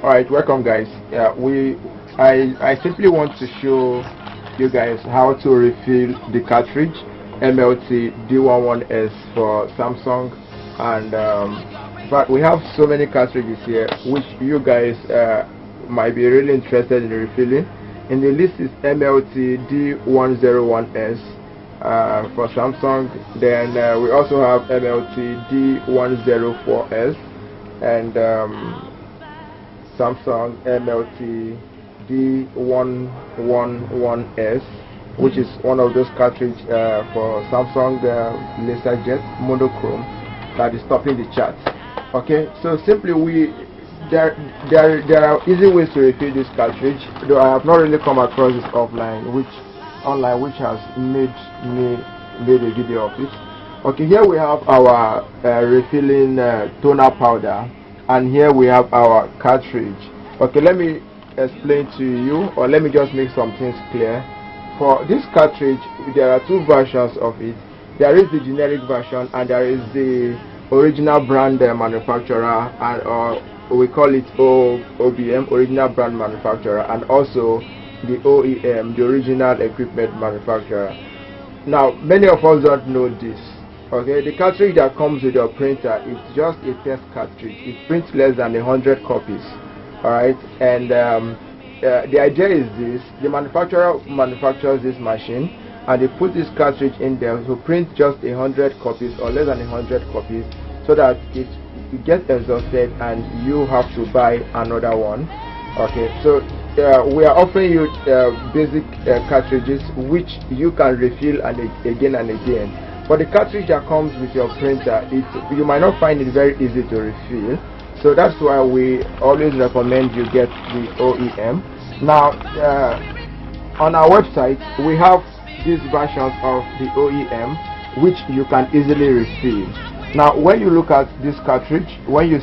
Alright, welcome guys. I simply want to show you guys how to refill the cartridge MLT-D101S for Samsung, and but we have so many cartridges here which you guys might be really interested in refilling. In the list is MLT-D101S for Samsung. Then we also have MLT-D104S and Samsung MLT-D111S, which is one of those cartridges for Samsung LaserJet monochrome that is topping the charts. Okay, so simply there are easy ways to refill this cartridge, though I have not really come across this online which has made a video of it. Okay, here we have our refilling toner powder, and here we have our cartridge. Okay, let me explain to you, or let me just make some things clear. For this cartridge, there are two versions of it. There is the generic version and there is the original brand manufacturer, and we call it OBM, original brand manufacturer, and also the OEM, the original equipment manufacturer. Now, many of us don't know this. Okay, the cartridge that comes with your printer is just a test cartridge. It prints less than 100 copies. Alright, and the idea is this: the manufacturer manufactures this machine and they put this cartridge in there to print just 100 copies or less than 100 copies, so that it gets exhausted and you have to buy another one. Okay, so we are offering you basic cartridges which you can refill again and again. But the cartridge that comes with your printer, you might not find it very easy to refill, so that's why we always recommend you get the OEM. Now on our website we have these versions of the OEM which you can easily refill. Now when you look at this cartridge, when you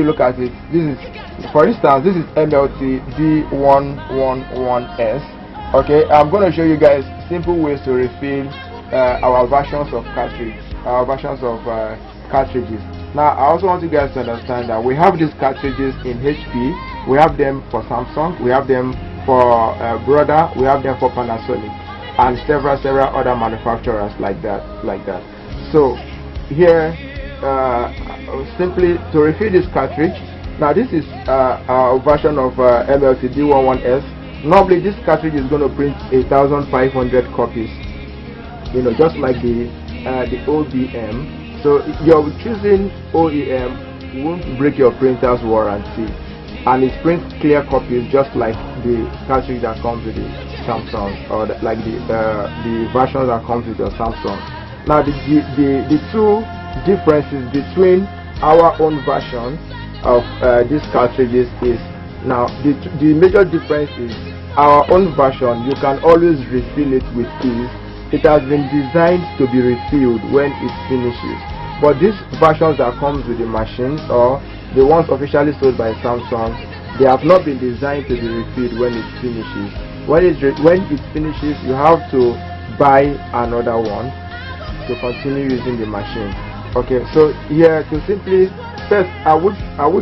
look at it, this is, for instance, this is MLT-D111S. okay, I'm going to show you guys simple ways to refill our versions of cartridges. Now I also want you guys to understand that we have these cartridges in HP, we have them for Samsung, we have them for Brother, we have them for Panasonic, and several other manufacturers like that. So here, simply to refill this cartridge, now this is our version of MLT-D101S. Normally this cartridge is going to print 1,500 copies, you know, just like the OBM. So you're choosing OEM won't break your printer's warranty, and it prints clear copies just like the cartridge that comes with the Samsung, or like the version that comes with your Samsung. Now the two differences between our own version of these cartridges is, now the major difference is our own version, you can always refill it with ease. It has been designed to be refilled when it finishes, but these versions that comes with the machines, or the ones officially sold by Samsung, they have not been designed to be refilled when it finishes. When it finishes, you have to buy another one to continue using the machine. Okay, so here to simply, first I would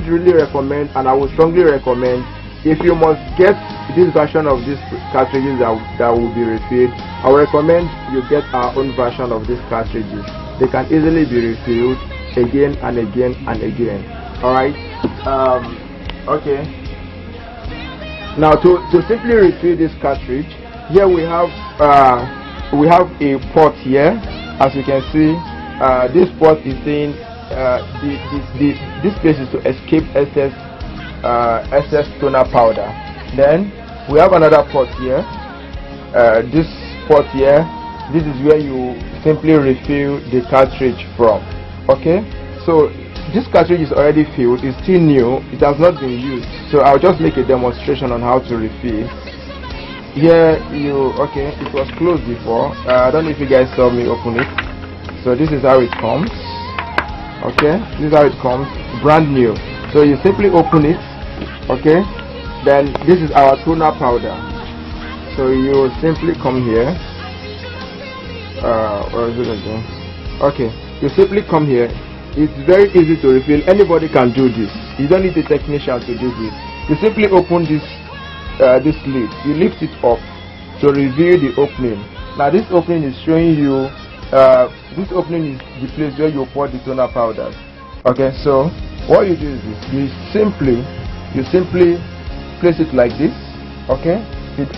really recommend, and I would strongly recommend, if you must get this version of these cartridges that will be refilled, I would recommend you get our own version of these cartridges. They can easily be refilled again and again and again. Alright, okay, now to simply refill this cartridge, here we have a port here. As you can see, this port is saying this place is to escape excess toner powder. Then we have another port here. This port here, this is where you simply refill the cartridge from. Okay, so this cartridge is already filled, it's still new, it has not been used, so I'll just make a demonstration on how to refill. Here okay, it was closed before. I don't know if you guys saw me open it. So this is how it comes. Okay, this is how it comes, brand new. So you simply open it. Okay, then this is our toner powder. So you simply come here. Where is it again? Okay, you simply come here. It's very easy to refill. Anybody can do this. You don't need a technician to do this. You simply open this this lid, you lift it up to reveal the opening. Now this opening is showing you this opening is the place where you pour the toner powders. Okay, so what you do is this: you simply place it like this. Okay,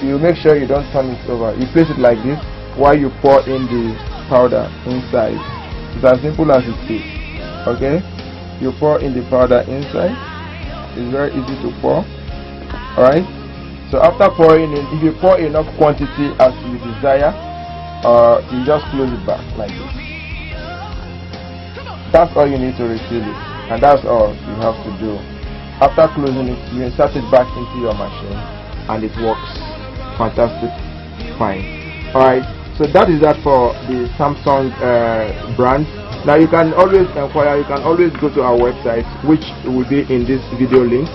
you make sure you don't turn it over. You place it like this while you pour in the powder inside. It's as simple as it is. Okay, you pour in the powder inside. It's very easy to pour. Alright, so after pouring in, if you pour enough quantity as you desire, you just close it back like this. That's all you need to refill it, and that's all you have to do. After closing it, you insert it back into your machine and it works fantastic fine. Alright, so that is that for the Samsung brand. Now you can always inquire, you can always go to our website, which will be in this video link,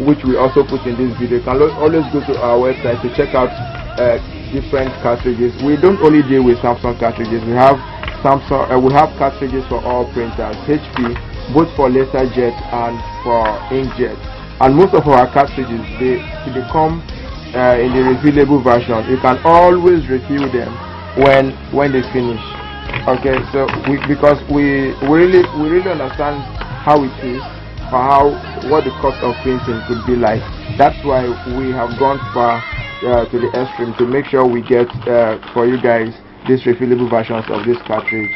which we also put in this video. You can always go to our website to check out different cartridges. We don't only deal with Samsung cartridges. We have we have cartridges for all printers, HP, both for laserjet and for inkjet. And most of our cartridges, they come in the refillable version. You can always refill them when they finish. Okay, so because we really understand how it is, or what the cost of printing could be like. That's why we have gone far to the extreme to make sure we get for you guys these refillable versions of this cartridge.